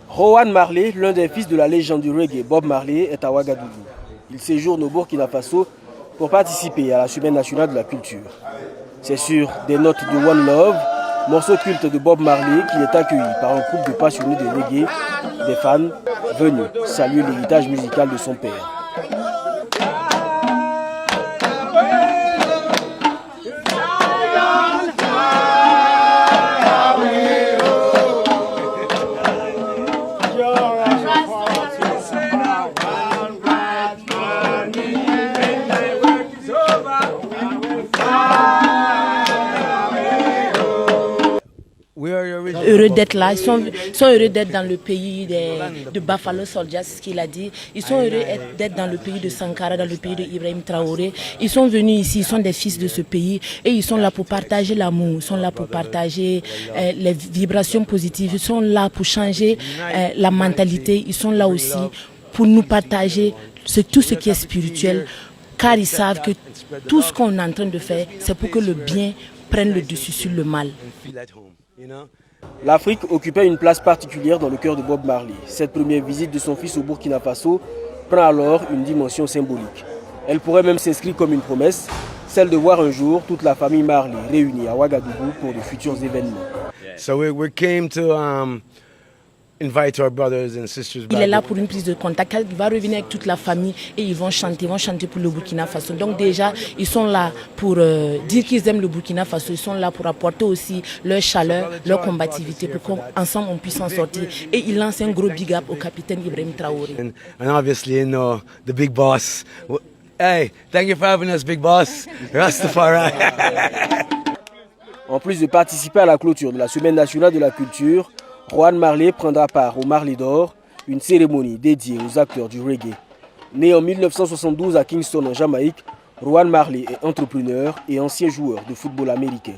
Rowan Marley, l'un des fils de la légende du reggae Bob Marley, est à Ouagadougou. Il séjourne au Burkina Faso pour participer à la Semaine nationale de la culture. C'est sur des notes de One Love, morceau culte de Bob Marley, qu'il est accueilli par un groupe de passionnés de reggae, des fans venus saluer l'héritage musical de son père. Heureux d'être là, ils sont heureux d'être dans le pays de Buffalo Soldiers, ce qu'il a dit. Ils sont heureux d'être dans le pays de Sankara, dans le pays de Ibrahim Traoré. Ils sont venus ici, ils sont des fils de ce pays et ils sont là pour partager l'amour, ils sont là pour partager les vibrations positives, ils sont là pour changer la mentalité, ils sont là aussi pour nous partager tout ce qui est spirituel, car ils savent que tout ce qu'on est en train de faire, c'est pour que le bien prenne le dessus sur le mal. L'Afrique occupait une place particulière dans le cœur de Bob Marley. Cette première visite de son fils au Burkina Faso prend alors une dimension symbolique. Elle pourrait même s'inscrire comme une promesse, celle de voir un jour toute la famille Marley réunie à Ouagadougou pour de futurs événements. Il est là pour une prise de contact. Il va revenir avec toute la famille et ils vont chanter pour le Burkina Faso. Donc déjà, ils sont là pour dire qu'ils aiment le Burkina Faso. Ils sont là pour apporter aussi leur chaleur, leur combativité pour qu'ensemble on puisse en sortir. Et il lance un gros big up au capitaine Ibrahim Traoré. And obviously, you know, the big boss. Hey, thank you for having us, big boss. Rastafari. En plus de participer à la clôture de la Semaine nationale de la culture, Rowan Marley prendra part au Marley d'Or, une cérémonie dédiée aux acteurs du reggae. Né en 1972 à Kingston en Jamaïque, Rowan Marley est entrepreneur et ancien joueur de football américain.